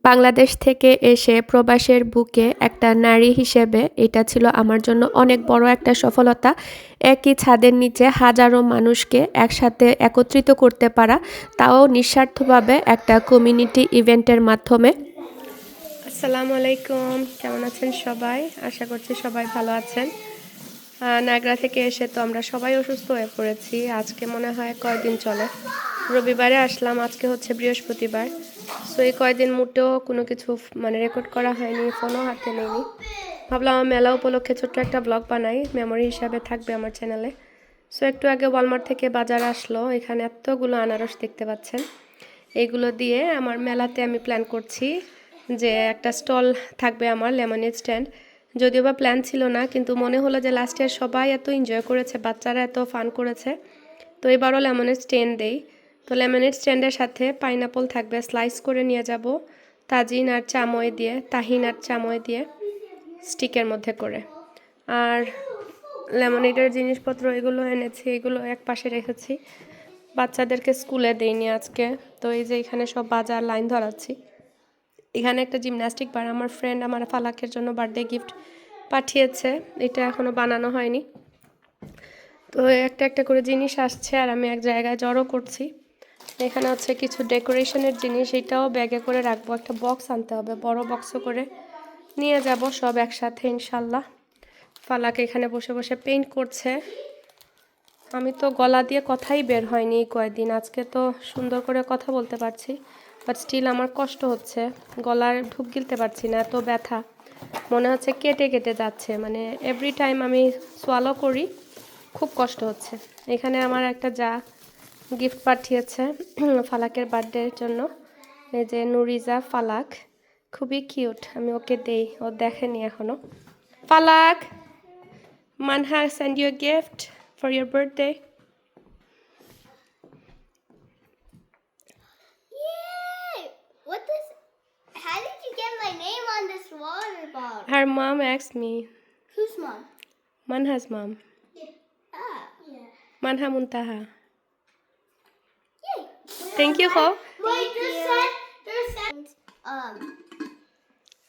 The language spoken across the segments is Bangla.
বাংলাদেশ থেকে এসে প্রবাসের বুকে একটা নারী হিসেবে এটা ছিল আমার জন্য অনেক বড় একটা সফলতা। একই ছাদের নিচে হাজারো মানুষকে একসাথে একত্রিত করতে পারা, তাও নিঃস্বার্থভাবে একটা কমিউনিটি ইভেন্টের মাধ্যমে। আসসালামু আলাইকুম, কেমন আছেন সবাই? আশা করছি সবাই ভালো আছেন। নাগরা থেকে এসে তো আমরা সবাই অসুস্থ হয়ে পড়েছি। আজকে মনে হয় কয়দিন চলে, রবিবারে আসলাম, আজকে হচ্ছে বৃহস্পতিবার। সো এই কয়দিন মোটেও কোনো কিছু রেকর্ড করা হয়নি, ফোনও হাতে নেইনি। ভাবলাম আমার মেলা উপলক্ষে ছোট্ট একটা ব্লগ বানাই, মেমোরি হিসাবে থাকবে আমার চ্যানেলে। সো একটু আগে ওয়ালমার্ট থেকে বাজার আসলো, এখানে এতগুলো আনারস দেখতে পাচ্ছেন। এইগুলো দিয়ে আমার মেলাতে আমি প্ল্যান করছি যে একটা স্টল থাকবে আমার লেমনেড স্ট্যান্ড। যদিও বা প্ল্যান ছিল না, কিন্তু মনে হলো যে লাস্ট ইয়ার সবাই এত এনজয় করেছে, বাচ্চারা এত ফান করেছে, তো এবারও লেমনেড স্ট্যান্ড দেই। তো লেমনেড স্ট্যান্ডের সাথে পাইনাপল থাকবে, স্লাইস করে নিয়ে যাব তাহিন আর চাময় দিয়ে স্টিকের মধ্যে করে। আর লেমনেডের জিনিসপত্র এগুলো এনেছি, এগুলো এক পাশে রেখেছি, বাচ্চাদেরকে স্কুলে দেইনি আজকে। তো এই যে এখানে সব বাজার লাইন ধরাচ্ছি। এখানে একটা জিমন্যাস্টিক বার আমার ফ্রেন্ড আমার ফালাকের জন্য বার্থডে গিফট পাঠিয়েছে, এটা এখনও বানানো হয়নি। তো একটা একটা করে জিনিস আসছে আর আমি এক জায়গায় জড়ো করছি। এখানে হচ্ছে কিছু ডেকোরেশনের জিনিস, এটাও ব্যাগে করে রাখবো, একটা বক্স আনতে হবে, বড় বক্সও করে নিয়ে যাব সব একসাথে ইনশাল্লাহ। ফালাক এখানে বসে বসে পেইন্ট করছে। আমি তো গলা দিয়ে কথাই বের হয়নি এই কয়েকদিন, আজকে তো সুন্দর করে কথা বলতে পারছি, বাট স্টিল আমার কষ্ট হচ্ছে, গলার ঢুক গিলতে পারছি না, এত ব্যথা, মনে হচ্ছে কেটে কেটে যাচ্ছে, এভরি টাইম আমি সোয়ালো করি, খুব কষ্ট হচ্ছে। এখানে আমার একটা গিফট পাঠিয়েছে ফালাকের বার্থডের জন্য, এই যে নুরিজা ফালাক, খুবই কিউট, আমি ওকে দেই, ও দেখেনি এখনো। Falak, Manha send you gift for your birthday. How did you get my name on this water bottle? Her mom asked me. Whose mom? Manha's mom. Yeah. Manha Muntaha. Yay. Thank you, Ho. Wait, there's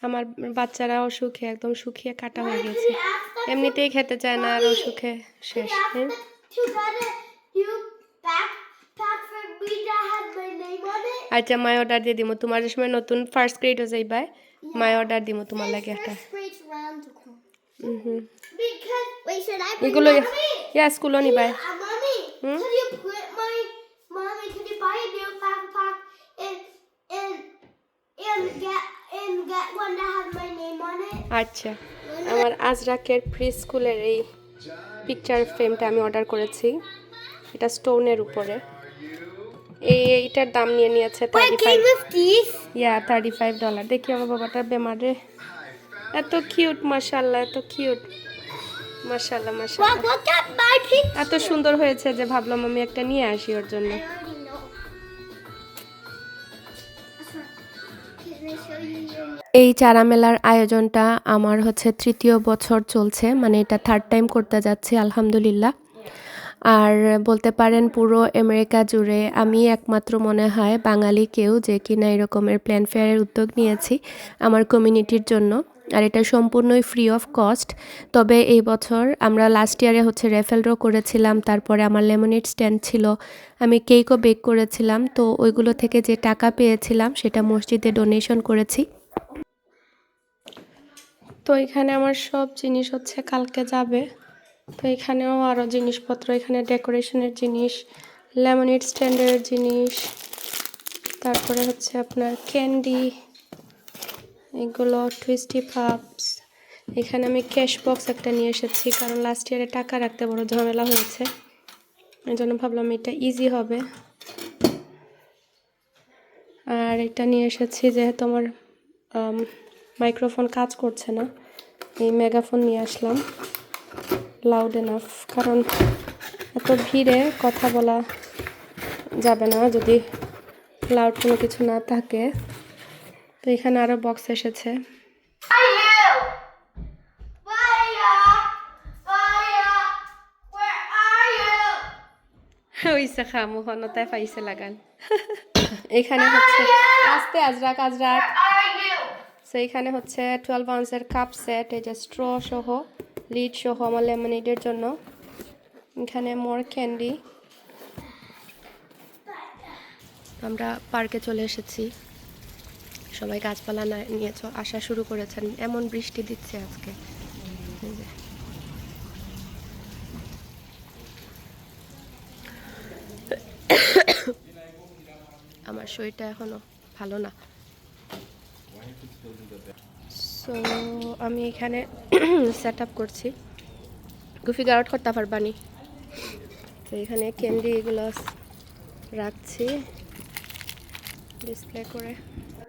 আমার বাচ্চারা অসুখে একদম শুকিয়ে কাটা হয়ে গেছে, এমনিতেই খেতে চায় না আর অসুখে শেষ। আচ্ছা, মাই অর্ডার দিয়ে দিব তোমার, যে সময় নতুন ফার্স্ট গ্রেড হয়ে যাইবা মাই অর্ডার দিব তোমার লাগে একটা। এগুলো ইয়া স্কুলও নিবাই। আচ্ছা, আমার আজরাকের প্রি স্কুলের এই পিকচার ফ্রেমটা আমি অর্ডার করেছি, এটা স্টোনের উপরে, এইটার দাম নিয়েছে $35। দেখি আমার বাবাটা বেমারে, এত কিউট, মাশাআল্লাহ, এত কিউট, মাশাআল্লাহ মাশাআল্লাহ, এত সুন্দর হয়েছে যে ভাবলাম আমি একটা নিয়ে আসি ওর জন্য। এই চারা মেলার আয়োজনটা আমার হচ্ছে 3য় বছর চলছে, এটা 3rd টাইম করতে যাচ্ছি আলহামদুলিল্লাহ। আর বলতে পারেন পুরো আমেরিকা জুড়ে আমি একমাত্র মনে হয় বাঙালি কেউ যে কিনা এরকমের প্ল্যান ফেয়ারের উদ্যোগ নিয়েছি আমার কমিউনিটির জন্য, আর এটা সম্পূর্ণই ফ্রি অফ কস্ট। তবে এই বছর আমরা লাস্ট ইয়ারে হচ্ছে রেফেল ড্র করেছিলাম, তারপরে আমার লেমনেড স্ট্যান্ড ছিল, আমি কেকও বেক করেছিলাম, তো ওইগুলো থেকে যে টাকা পেয়েছিলাম সেটা মসজিদে ডোনেশন করেছি। তো এখানে আমার সব জিনিস হচ্ছে কালকে যাবে, তো এখানেও আরও জিনিসপত্র, এখানে ডেকোরেশনের জিনিস, লেমনেড স্ট্যান্ডের জিনিস, তারপরে হচ্ছে আপনার ক্যান্ডি, এগুলো টুইস্টি পাপস। এখানে আমি ক্যাশ বক্স একটা নিয়ে এসেছি, কারণ লাস্ট ইয়ারে টাকা রাখতে বড় ঝামেলা হয়েছে, এই জন্য ভাবলাম এটা ইজি হবে। আর এটা নিয়ে এসেছি যেহেতু আমার মাইক্রোফোন কাজ করছে না, এই মেগাফোন নিয়ে আসলাম, লাউড এনাফ, কারণ এত ভিড়ে কথা বলা যাবে না যদি লাউড কোনো কিছু না থাকে। তো এখানে আরও বক্স এসেছে। ওইসে খামু হনতায় পাইছে লাগান। এখানে হচ্ছে আস্তে আজরাক সো এখানে হচ্ছে 12 আউন্সের কাপ সেট, এই যে স্ট্র সহ লিড সহ আমার লেমনেডের জন্য। এখানে মোর ক্যান্ডি। আমরা পার্কে চলে এসেছি, সবাই গাছপালা নিয়ে আসা শুরু করেছেন, এমন বৃষ্টি দিচ্ছে আজকে। এই যে আমার শরীরটা এখনো ভালো না, সো আমি এখানে সেট আপ করছি। গুফি গার্ড করতে পারবানি, তো এখানে ক্যান্ডি এগুলো রাখছি ডিসপ্লে করে।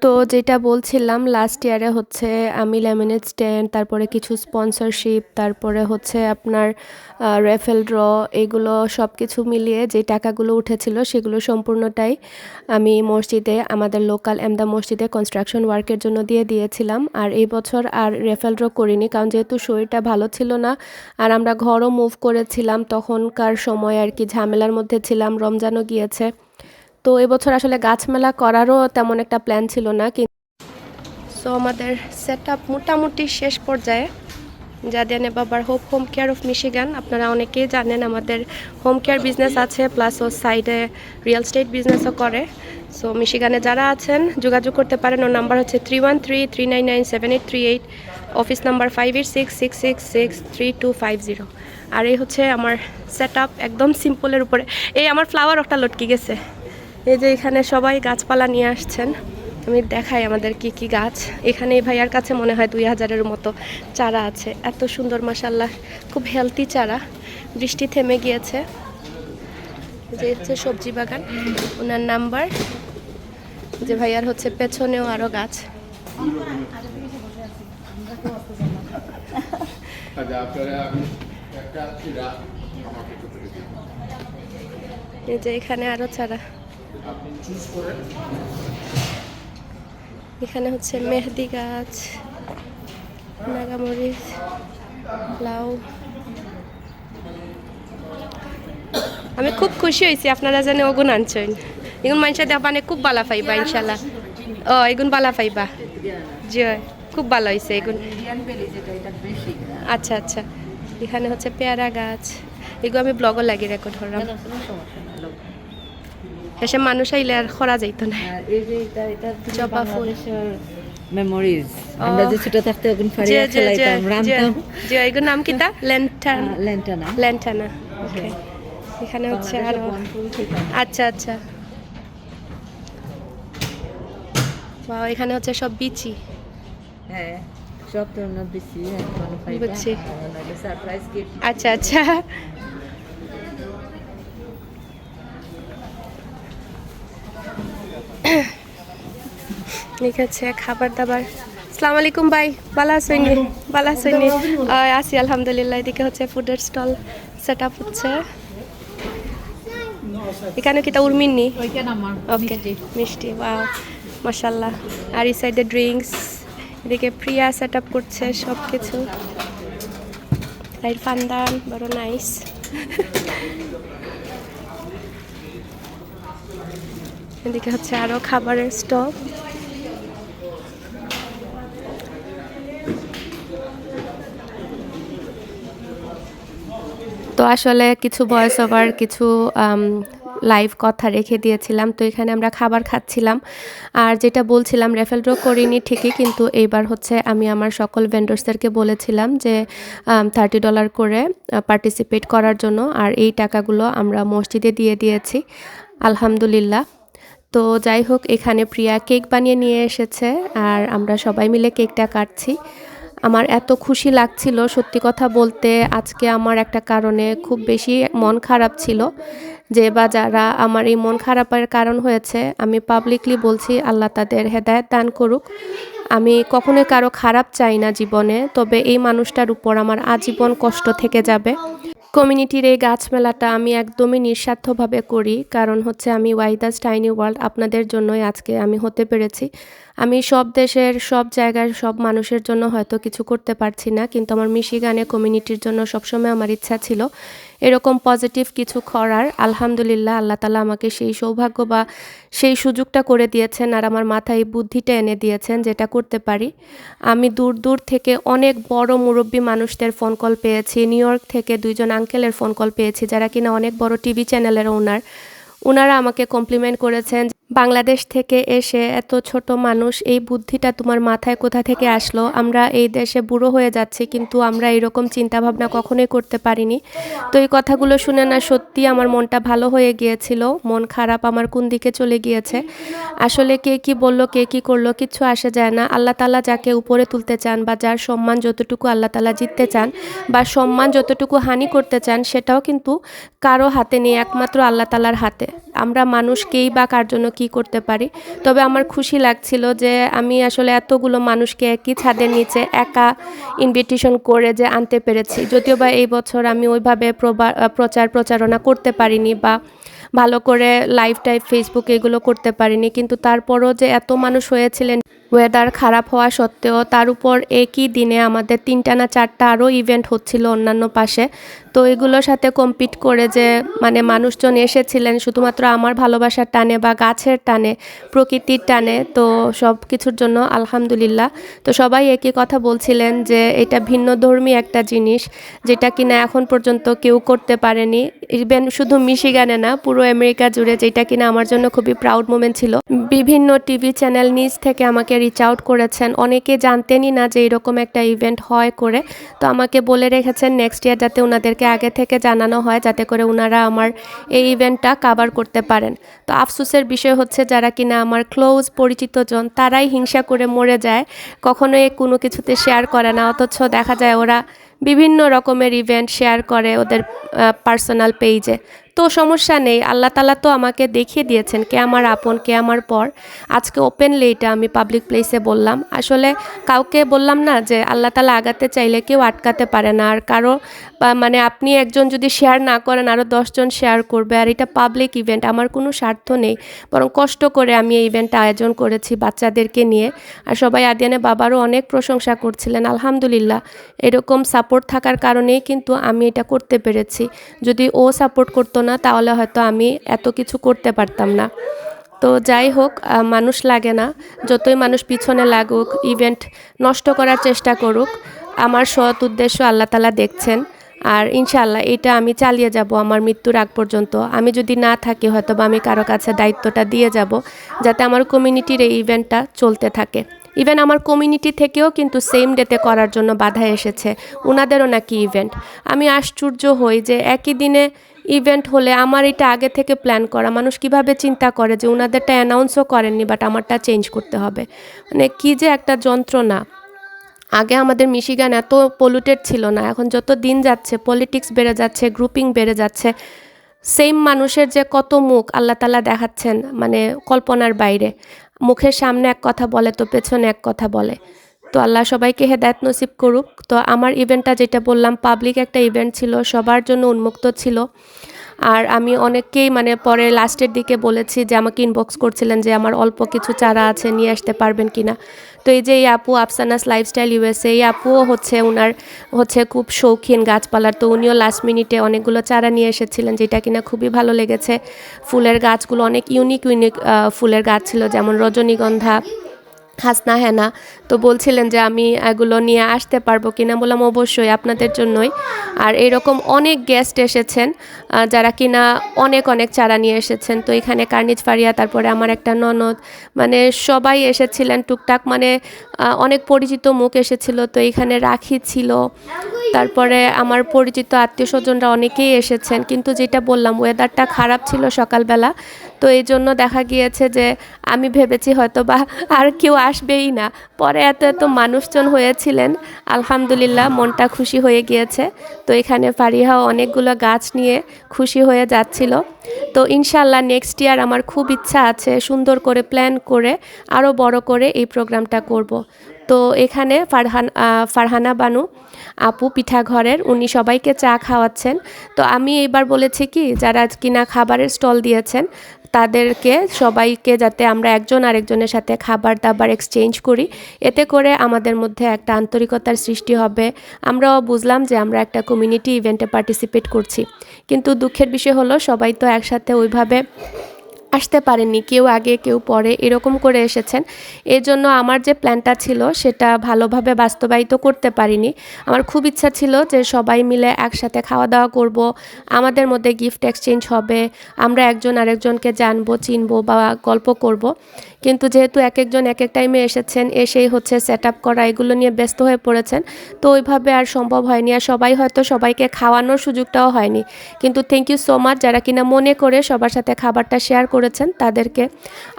তো যেটা বলছিলাম, লাস্ট ইয়ারে হচ্ছে আমি লেমনেড স্ট্যান্ড, তারপরে কিছু স্পন্সরশিপ, তারপরে হচ্ছে আপনার রেফেল ড্র, এগুলো সব কিছু মিলিয়ে যে টাকাগুলো উঠেছিল সেগুলো সম্পূর্ণটাই আমি মসজিদে, আমাদের লোকাল এমদা মসজিদে কনস্ট্রাকশন ওয়ার্কের জন্য দিয়ে দিয়েছিলাম। আর এই বছর আর রেফেল ড্র করিনি, কারণ যেহেতু শরীরটা ভালো ছিল না আর আমরা ঘরও মুভ করেছিলাম, তখনকার সময় আর কি ঝামেলার মধ্যে ছিলাম, রমজানও গিয়েছে। তো এবছর আসলে গাছ মেলা করারও তেমন একটা প্ল্যান ছিল না। সো আমাদের সেট আপ মোটামুটি শেষ পর্যায়ে। জাদিয়ানে বাবার হোম কেয়ার অফ মিশিগান, আপনারা অনেকেই জানেন আমাদের হোম কেয়ার বিজনেস আছে, প্লাস ও সাইডে রিয়েল এস্টেট বিজনেসও করে। সো মিশিগানে যারা আছেন যোগাযোগ করতে পারেন। ওর নাম্বার হচ্ছে 3133997838, অফিস নাম্বার 5866663250। আর এই হচ্ছে আমার সেট আপ, একদম সিম্পলের উপরে। এই আমার ফ্লাওয়ার একটা লটকে গেছে। এই যে এখানে সবাই গাছপালা নিয়ে আসছেন, আমি দেখাই আমাদের কি কি গাছ। এখানে এই ভাইয়ার কাছে মনে হয় 2000-এর মতো চারা আছে, এত সুন্দর মাশাল্লাহ, খুব হেলদি চারা। বৃষ্টি থেমে গিয়েছে। যে হচ্ছে সবজি বাগান, ওনার নাম্বার। যে ভাইয়ার হচ্ছে পেছনেও আরও গাছ। এই যে এখানে আরও চারা। এখানে হচ্ছে মেহেদি গাছ, নাগামরিচ, লাউ। আমি খুব খুশি হয়েছি আপনারা জানে ওগুন আনছেন, এগুন মানুষের দেখানে খুব ভালো পাইবা ইনশাল্লাহ। ও এগুন ভালো পাইবা, জি খুব ভালো হয়েছে এগুন। আচ্ছা আচ্ছা, এখানে হচ্ছে পেয়ারা গাছ, এগুলো আমি ব্লগও লাগিয়ে রেকর্ড করলাম। এসে মানুষ আইলে আর খরা যাইত না। জবা ফুল মেমোরিজ, আমরা যে ছোট থাকতে ওখানে ফাড়িয়া খেলাইতাম, রামতাম। যে এগুলোর নাম কিতা? ল্যান্টানা। ল্যান্টানা, ওকে। এখানে হচ্ছে আরো, আচ্ছা আচ্ছা, বাহ, এখানে হচ্ছে সব বিচি। হ্যাঁ, সব ধরনের বেশি বুঝছি। Surprise gift. আচ্ছা আচ্ছা, ঠিক আছে। খাবার দাবার, আসসালামু আলাইকুম ভাই, ভালো আছেন? ভালো আছেন? আছি আলহামদুলিল্লাহ। এদিকে হচ্ছে ফুডের স্টল সেট আপ হচ্ছে। এখানে কিতা উর্মিননি? ওকে, মিষ্টি, বাহ মাশাল্লাহ। আর এই সাইডে ড্রিঙ্কস, এদিকে প্রিয়া সেট আপ করছে সব কিছু। লাইট ফান্দান, বড় নাইস। এদিকে হচ্ছে আরো খাবারের স্টল। তো আসলে কিছু ভয়েস ওভার, কিছু লাইভ কথা রেখে দিয়েছিলাম। তো এখানে আমরা খাবার খাচ্ছিলাম। আর যেটা বলছিলাম, রেফেল ড্র করিনি ঠিকই, কিন্তু এইবার হচ্ছে আমি আমার সকল ভেন্ডর্সদেরকে বলেছিলাম যে $30 করে পার্টিসিপেট করার জন্য। আর এই টাকাগুলো আমরা মসজিদে দিয়ে দিয়েছি আলহামদুলিল্লাহ। তো যাই হোক, এখানে প্রিয়া কেক বানিয়ে নিয়ে এসেছে আর আমরা সবাই মিলে কেকটা কাটছি। আমার এত খুশি লাগছিল, সত্যি কথা বলতে আজকে আমার একটা কারণে খুব বেশি মন খারাপ ছিল, যে বা যারা আমার এই মন খারাপের কারণ হয়েছে, আমি পাবলিকলি বলছি আল্লাহ তাদের হেদায়েত দান করুক। আমি কখনোই কারো খারাপ চাই না জীবনে, তবে এই মানুষটার উপর আমার আজীবন কষ্ট থেকে যাবে। কমিউনিটির এই গাছ মেলাটা আমি একদমই নিঃস্বার্থভাবে করি, কারণ হচ্ছে আমি ওয়াইদাস টাইনি ওয়ার্ল্ড আপনাদের জন্যই আজকে আমি হতে পেরেছি। আমি সব দেশের সব জায়গার সব মানুষের জন্য হয়তো কিছু করতে পারছি না, কিন্তু আমার মিশিগানে কমিউনিটির জন্য সবসময় আমার ইচ্ছা ছিল এরকম পজিটিভ কিছু করার। আলহামদুলিল্লাহ আল্লাহ তাআলা আমাকে সেই সৌভাগ্য বা সেই সুযোগটা করে দিয়েছেন, আর আমার মাথায় এই বুদ্ধিটা এনে দিয়েছেন যেটা করতে পারি। আমি দূর দূর থেকে অনেক বড় মুরব্বী মানুষদের ফোন কল পেয়েছি, নিউ ইয়র্ক থেকে 2 জন আঙ্কেলের ফোন কল পেয়েছি যারা কিনা অনেক বড় টিভি চ্যানেলের ওনার। ওনারা আমাকে কমপ্লিমেন্ট করেছেন, বাংলাদেশ থেকে এসে এত ছোট মানুষ, এই বুদ্ধিটা তোমার মাথায় কোথা থেকে আসলো? আমরা এই দেশে বুড়ো হয়ে যাচ্ছি কিন্তু আমরা এরকম চিন্তাভাবনা কখনোই করতে পারিনি। তো এই কথাগুলো শুনে না সত্যি আমার মনটা ভালো হয়ে গিয়েছিল, মন খারাপ আমার কোন দিকে চলে গিয়েছে। আসলে কে কি বললো, কে কি করলো কিচ্ছু আসে যায় না। আল্লাহ তাআলা যাকে উপরে তুলতে চান বা যার সম্মান যতটুকু আল্লাহ তাআলা জিততে চান বা সম্মান যতটুকু হানি করতে চান, সেটাও কিন্তু কারো হাতে নেই, একমাত্র আল্লাহ তাআলার হাতে। আমরা মানুষকেই বা কার জন্য কি করতে পারি। তবে আমার খুশি লাগছিল যে আমি আসলে এতগুলো মানুষকে একই ছাদের নিচে একা ইনভিটেশন করে যে আনতে পেরেছি। যদিও বা এই বছর আমি ওইভাবে প্রচারণা করতে পারিনি বা ভালো করে লাইভ টাইভ ফেসবুক এগুলো করতে পারিনি, কিন্তু তারপরও যে এত মানুষ হয়েছিলেন ওয়েদার খারাপ হওয়া সত্ত্বেও, তার উপর একই দিনে আমাদের 3টা না 4টা আরও ইভেন্ট হচ্ছিল অন্যান্য পাশে। তো এগুলোর সাথে কম্পিট করে যে মানে মানুষজন এসেছিলেন শুধুমাত্র আমার ভালোবাসার টানে বা গাছের টানে, প্রকৃতির টানে, তো সব কিছুর জন্য আলহামদুলিল্লাহ। তো সবাই একই কথা বলছিলেন যে এটা ভিন্নধর্মী একটা জিনিস যেটা কিনা এখন পর্যন্ত কেউ করতে পারেনি, ইভেন শুধু মিশিগানে না পুরো আমেরিকা জুড়ে, যেটা কিনা আমার জন্য খুবই প্রাউড মোমেন্ট ছিল। বিভিন্ন টিভি চ্যানেল নিজ থেকে আমাকে রিচ আউট করেছেন, অনেকে জানতেনই না যে এরকম একটা ইভেন্ট হয় করে। তো আমাকে বলে রেখেছেন নেক্সট ইয়ার যাতে ওনাদেরকে আগে থেকে জানানো হয়, যাতে করে ওনারা আমার এই ইভেন্টটা কাভার করতে পারেন। তো আফসোসের বিষয় হচ্ছে যারা কিনা আমার ক্লোজ পরিচিত জন, তারাই হিংসা করে মরে যায়, কখনোই কোনো কিছুতে শেয়ার করে না, অথচ দেখা যায় ওরা বিভিন্ন রকমের ইভেন্ট শেয়ার করে ওদের পার্সোনাল পেজে। তো সমস্যা নেই, আল্লাহ তাআলা তো আমাকে দেখিয়ে দিয়েছেন কে আমার আপন কে আমার পর। আজকে ওপেনলি এটা আমি পাবলিক প্লেসে বললাম, আসলে কাউকে বললাম না যে আল্লাহ তাআলা আগাতে চাইলে কেউ আটকাতে পারে না। আর কারো মানে আপনি একজন যদি শেয়ার না করেন আরও 10 জন শেয়ার করবে, আর এটা পাবলিক ইভেন্ট, আমার কোনো স্বার্থ নেই, বরং কষ্ট করে আমি এই ইভেন্টটা আয়োজন করেছি বাচ্চাদেরকে নিয়ে। আর সবাই আদিয়ানের বাবারও অনেক প্রশংসা করছিলেন, আলহামদুলিল্লাহ এরকম সাপোর্ট থাকার কারণেই কিন্তু আমি এটা করতে পেরেছি। যদি ও সাপোর্ট করতো না তাহলে হয়তো আমি এত কিছু করতে পারতাম না। তো যাই হোক, মানুষ লাগে না, যতই মানুষ পিছনে লাগুক, ইভেন্ট নষ্ট করার চেষ্টা করুক, আমার সৎ উদ্দেশ্য আল্লাহ তাআলা দেখছেন। আর ইনশাআল্লাহ এটা আমি চালিয়ে যাব আমার মৃত্যুর আগ পর্যন্ত। আমি যদি না থাকি হয়তো বা আমি কারো কাছে দায়িত্বটা দিয়ে যাব যাতে আমার কমিউনিটির এই ইভেন্টটা চলতে থাকে। ইভেন আমার কমিউনিটি থেকেও কিন্তু সেম ডেতে করার জন্য বাধা এসেছে, ওনাদেরও নাকি ইভেন্ট। আমি আশ্চর্য হই যে একই দিনে ইভেন্ট হলে আমার এটা আগে থেকে প্ল্যান করা, মানুষ কিভাবে চিন্তা করে যে ওনাদেরটা অ্যানাউন্সও করেননি বাট আমারটা চেঞ্জ করতে হবে। মানে কি যে একটা যন্ত্রণা। আগে আমাদের মিশিগান এত পলিউটেড ছিল না, এখন যত দিন যাচ্ছে পলিটিক্স বেড়ে যাচ্ছে, গ্রুপিং বেড়ে যাচ্ছে, সেম মানুষের যে কত মুখ আল্লাহ তাআলা দেখাচ্ছেন, মানে কল্পনার বাইরে। মুখের সামনে এক কথা বলে তো পেছনে এক কথা বলে। তো আল্লাহ সবাইকে হেদায়েত নসিব করুক। তো আমার ইভেন্টটা যেটা বললাম পাবলিক একটা ইভেন্ট ছিল, সবার জন্য উন্মুক্ত ছিল। আর আমি অনেককেই মানে পরে লাস্টের দিকে বলেছি যে আমাকে ইনবক্স করছিলেন যে আমার অল্প কিছু চারা আছে নিয়ে আসতে পারবেন কিনা। তো এই যে এই আপু আফসানাস লাইফস্টাইল ইউএসএ, এই আপুও ওনার খুব শৌখিন গাছপালার, তো উনিও লাস্ট মিনিটে অনেকগুলো চারা নিয়ে এসেছিলেন, যেটা কিনা খুবই ভালো লেগেছে। ফুলের গাছগুলো অনেক ইউনিক ফুলের গাছ ছিল, যেমন রজনীগন্ধা, হাসনা হেনা। তো বলছিলেন যে আমি এগুলো নিয়ে আসতে পারবো কিনা, বললাম অবশ্যই আপনাদের জন্যই। আর এরকম অনেক গেস্ট এসেছেন যারা কিনা অনেক অনেক চারা নিয়ে এসেছেন। তো এখানে কার্নিজ ফারিয়া, তারপরে আমার একটা ননদ, মানে সবাই এসেছিলেন টুকটাক, মানে অনেক পরিচিত মুখ এসেছিল। তো এখানে রাখি ছিল, তারপরে আমার পরিচিত আত্মীয় স্বজনরা অনেকেই এসেছেন। কিন্তু যেটা বললাম ওয়েদারটা খারাপ ছিল সকালবেলা, তো এই জন্য দেখা গিয়েছে যে আমি ভেবেছি হয়তো বা আর কেউ আসবেই না, পরে এত এত মানুষজন হয়েছিলেন, আলহামদুলিল্লাহ মনটা খুশি হয়ে গিয়েছে। তো এখানে ফারিহাও অনেকগুলো গাছ নিয়ে খুশি হয়ে যাচ্ছিল। তো ইনশাআল্লাহ নেক্সট ইয়ার আমার খুব ইচ্ছা আছে সুন্দর করে প্ল্যান করে আরও বড় করে এই প্রোগ্রামটা করব। তো এখানে ফারহানা বানু আপু পিঠা ঘরের, উনি সবাইকে চা খাওয়াচ্ছেন। তো আমি এবার বলেছি কি, যারা কিনা খাবারের স্টল দিয়েছেন তাদেরকে সবাইকে যাতে আমরা একজন আরেকজনের সাথে খাবার দাবার এক্সচেঞ্জ করি, এতে করে আমাদের মধ্যে একটা আন্তরিকতার সৃষ্টি হবে। আমরাও বুঝলাম যে আমরা একটা কমিউনিটি ইভেন্টে পার্টিসিপেট করছি। কিন্তু দুঃখের বিষয় হলো সবাই তো একসাথে ওইভাবে আসতে পারেননি, কেউ আগে কেউ পরে এরকম করে এসেছেন। এজন্য আমার যে প্ল্যানটা ছিল সেটা ভালোভাবে বাস্তবায়িত করতে পারিনি। আমার খুব ইচ্ছা ছিল যে সবাই মিলে একসাথে খাওয়া দাওয়া করব, আমাদের মধ্যে গিফট এক্সচেঞ্জ হবে, আমরা একজন আরেকজনকে জানবো চিনবো বা গল্প করব। কিন্তু যেহেতু এক একজন এক এক টাইমে এসেছেন, এসেই হচ্ছে সেট আপ করা এগুলো নিয়ে ব্যস্ত হয়ে পড়েছেন, তো ওইভাবে আর সম্ভব হয়নি। আর সবাই হয়তো সবাইকে খাওয়ানোর সুযোগটাও হয়নি। কিন্তু থ্যাংক ইউ সো মাচ যারা কিনা মনে করে সবার সাথে খাবারটা শেয়ার করেছেন, তাদেরকে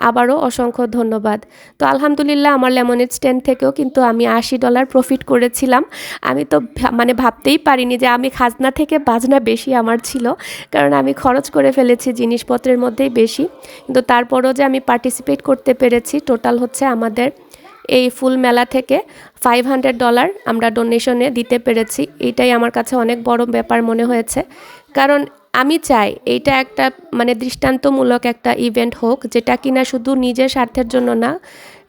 আবারও অসংখ্য ধন্যবাদ। তো আলহামদুলিল্লাহ আমার লেমনেড স্ট্যান্ড থেকেও কিন্তু আমি $80 প্রফিট করেছিলাম। আমি তো মানে ভাবতেই পারিনি যে আমি খাজনা থেকে বাজনা বেশি আমার ছিল, কারণ আমি খরচ করে ফেলেছি জিনিসপত্রের মধ্যেই বেশি। কিন্তু তারপরও যে আমি পার্টিসিপেট করতে পেরেছি, টোটাল হচ্ছে আমাদের এই ফুল মেলা থেকে $500 আমরা ডোনেশনে দিতে পেরেছি। এইটাই আমার কাছে অনেক বড় ব্যাপার মনে হয়েছে, কারণ আমি চাই এইটা একটা মানে দৃষ্টান্তমূলক একটা ইভেন্ট হোক, যেটা কিনা শুধু নিজের স্বার্থের জন্য না,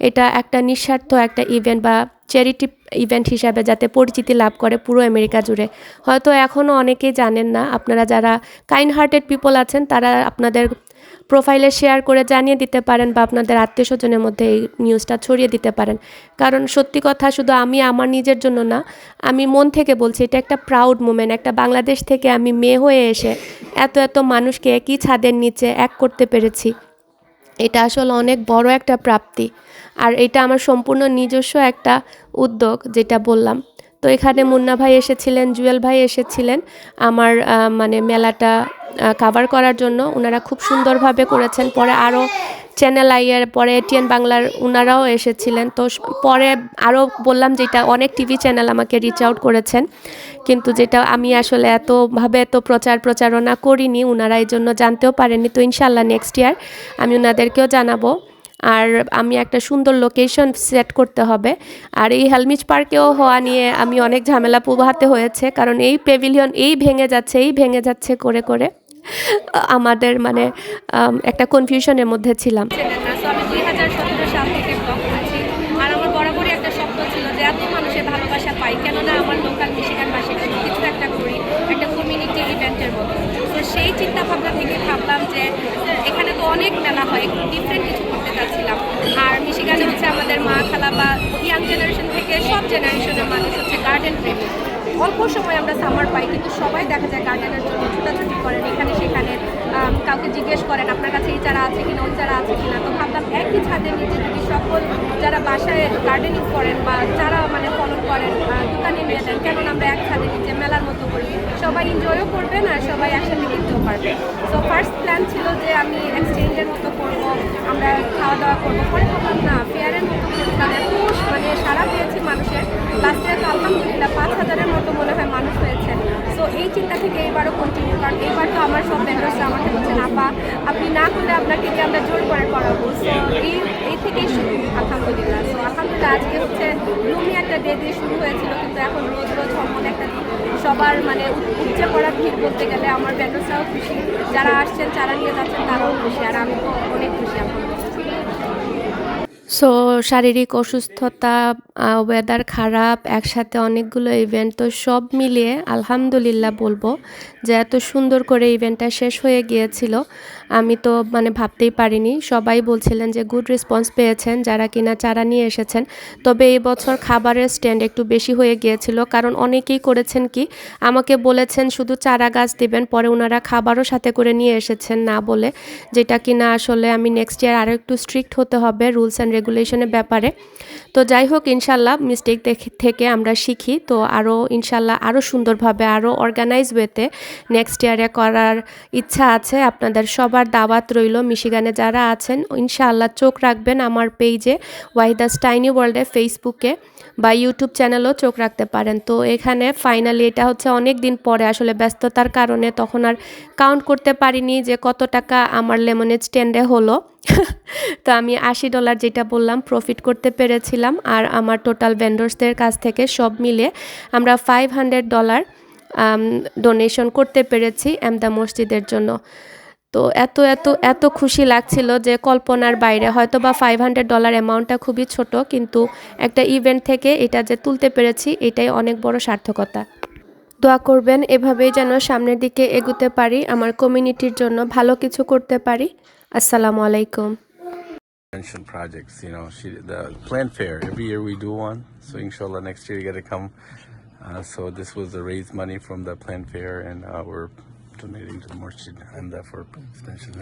এটা একটা নিঃস্বার্থ একটা ইভেন্ট বা চ্যারিটি ইভেন্ট হিসাবে যাতে পরিচিতি লাভ করে পুরো আমেরিকা জুড়ে। হয়তো এখনও অনেকেই জানেন না, আপনারা যারা কাইন্ড হার্টেড পিপল আছেন তারা আপনাদের প্রোফাইলে শেয়ার করে জানিয়ে দিতে পারেন বা আপনাদের আত্মীয় স্বজনের মধ্যে এই নিউজটা ছড়িয়ে দিতে পারেন। কারণ সত্যি কথা, শুধু আমি আমার নিজের জন্য না, আমি মন থেকে বলছি, এটা একটা প্রাউড মোমেন্ট। একটা বাংলাদেশ থেকে আমি মেয়ে হয়ে এসে এত মানুষকে একই ছাদের নিচে এক করতে পেরেছি, এটা আসলে অনেক বড় একটা প্রাপ্তি। আর এটা আমার সম্পূর্ণ নিজস্ব একটা উদ্যোগ, যেটা বললাম। তো এখানে মুন্না ভাই এসেছিলেন, জুয়েল ভাই এসেছিলেন আমার মানে মেলাটা কাভার করার জন্য। ওনারা খুব সুন্দরভাবে করেছেন। পরে আরও চ্যানেল আইয়ের, পরে এটিএন বাংলার ওনারাও এসেছিলেন। তো পরে আরও বললাম যেটা অনেক টিভি চ্যানেল আমাকে রিচ আউট করেছেন, কিন্তু যেটা আমি আসলে এত প্রচারণা করিনি, ওনারা এই জন্য জানতেও পারেননি। তো ইনশাল্লাহ নেক্সট ইয়ার আমি ওনাদেরকেও জানাবো। আর আমি একটা সুন্দর লোকেশন সেট করতে হবে। আর এই হেলমিজ পার্কেও হওয়া নিয়ে আমি অনেক ঝামেলা পোহাতে হয়েছে, কারণ এই প্যাভিলিয়ন এই ভেঙে যাচ্ছে করে করে আমাদের মানে একটা কনফিউশনের মধ্যে ছিলাম। আমি 2017 সাল থেকে ব্লগ করছি, আর আমার বরাবরই একটা স্বপ্ন ছিল যে এত মানুষের ভালোবাসা পাই, কেননা আমার লোকাল মিশিগানবাসী কিছু একটা করি, একটা কমিউনিটি ইভেন্টের মতো। তো সেই চিন্তা ভাবনা থেকে ভাবলাম যে এখানে তো অনেক মেলা হয়, একটু ডিফারেন্ট কিছু করতে চাচ্ছিলাম। আর মিশিগানে হচ্ছে আমাদের মা খালা বা ইয়াং জেনারেশন থেকে সব জেনারেশনের মানুষ হচ্ছে গার্ডেন প্রেমী। অল্প সময় আমরা সামার পাই, কিন্তু সবাই দেখা যায় গার্ডেনের জন্য ছুটাছুটি করেন এখানে সেখানে, কাউকে জিজ্ঞেস করেন আপনার কাছে এই চারা আছে কিনা, ওই চারা আছে কিনা। তো ভাবলাম একই ছাদের নিচে যদি সকল যারা বাসায় গার্ডেনিং করেন বা যারা মানে ফলো করেন দোকানে নিয়ে দেন, কেননা আমরা এক ছাদের নিচে মেলার মতো করি, সবাই এনজয়ও করবেন আর সবাই একসাথে কিনতেও পারবে। সো ফার্স্ট প্ল্যান ছিল যে আমি এক্সচেঞ্জের মতো করব, আমরা খাওয়া দাওয়া করবো। পরে ভাবলাম না, ফেয়ারের মতো করি, কারণ এত মানে সারা পেয়েছি মানুষের। লাস্টে তো আলহামদুলিল্লাহ 5000-এর মতো মনে হয় মানুষ হয়েছে। সো এই চিন্তা থেকে এবারও কন্টিনিউ, কারণ এবার তো আমার সব ভেন্ডার্সরা আমাকে বলছেন আপা আপনি না করলে আপনাকে দিয়ে আমরা জোর করে করাবো। সো এই থেকেই শুরু আলহামদুলিল্লাহ। সো আলহামদুলিল্লাহ আজকে হচ্ছে গ্লুমি একটা ডে দিয়ে শুরু হয়েছিল, কিন্তু এখন রোজ ঝলমল একটা দিন। সবার মানে উপচে পড়া ভিড় বলতে গেলে, আমার ভেন্ডার্সরাও খুশি, যারা আসছেন যারা নিয়ে যাচ্ছেন তারাও খুশি, আর আমি তো অনেক খুশি আলহামদুলিল্লাহ। সো শারীরিক অসুস্থতা, ওয়েদার খারাপ, একসাথে অনেকগুলো ইভেন্ট, তো সব মিলিয়ে আলহামদুলিল্লাহ বলবো যে এত সুন্দর করে ইভেন্টটা শেষ হয়ে গিয়েছিল। আমি তো মানে ভাবতেই পারিনি। সবাই বলছিলেন যে গুড রেসপন্স পেয়েছেন যারা কিনা চারা নিয়ে এসেছেন। তবে এই বছর খাবারের স্ট্যান্ড একটু বেশি হয়ে গিয়েছিল, কারণ অনেকেই করেছেন কি, আমাকে বলেছেন শুধু চারা গাছ দিবেন, পরে ওনারা খাবারও সাথে করে নিয়ে এসেছেন না বলে, যেটা কিনা আসলে আমি নেক্সট ইয়ার আরও একটু স্ট্রিক্ট হতে হবে রুলস অ্যান্ড রেগুলেশনের ব্যাপারে। তো যাই হোক, ইনশাল্লাহ মিস্টেক থেকে আমরা শিখি। তো আরও ইনশাল্লাহ আরও সুন্দরভাবে আরও অর্গানাইজ ওয়েতে নেক্সট ইয়ারে করার ইচ্ছা আছে। আপনাদের সবার দাওয়াত রইল। মিশিগানে যারা আছেন ইনশাআল্লাহ চোখ রাখবেন আমার পেজে, ওয়াহিদাস টাইনি ওয়ার্ল্ডে, ফেসবুকে বা ইউটিউব চ্যানেলও চোখ রাখতে পারেন। তো এখানে ফাইনালি এটা হচ্ছে অনেক দিন পরে, আসলে ব্যস্ততার কারণে তখন আর কাউন্ট করতে পারিনি যে কত টাকা আমার লেমনেড স্ট্যান্ডে হলো। তো আমি $80 যেটা বললাম প্রফিট করতে পেরেছিলাম, আর আমার টোটাল ভেন্ডর্সদের কাছ থেকে সব মিলে আমরা $500 ডোনেশন করতে পেরেছি এমদা মসজিদের জন্য। তো এত এত এত খুশি লাগছিল যে কল্পনার বাইরে। হয়তো বা $500 অ্যামাউন্টটা খুবই ছোট, কিন্তু একটা ইভেন্ট থেকে এটা যে তুলতে পেরেছি এটাই অনেক বড় সার্থকতা। দোয়া করবেন এভাবেই যেন সামনের দিকে এগুতে পারি, আমার কমিউনিটির জন্য ভালো কিছু করতে পারি। আসসালামু আলাইকুম। Mentioned projects, the plant fair. Every year we do one, so inshallah next year you got to come. So this was to raise money from the plant fair, and we're donating to the masjid and for extension.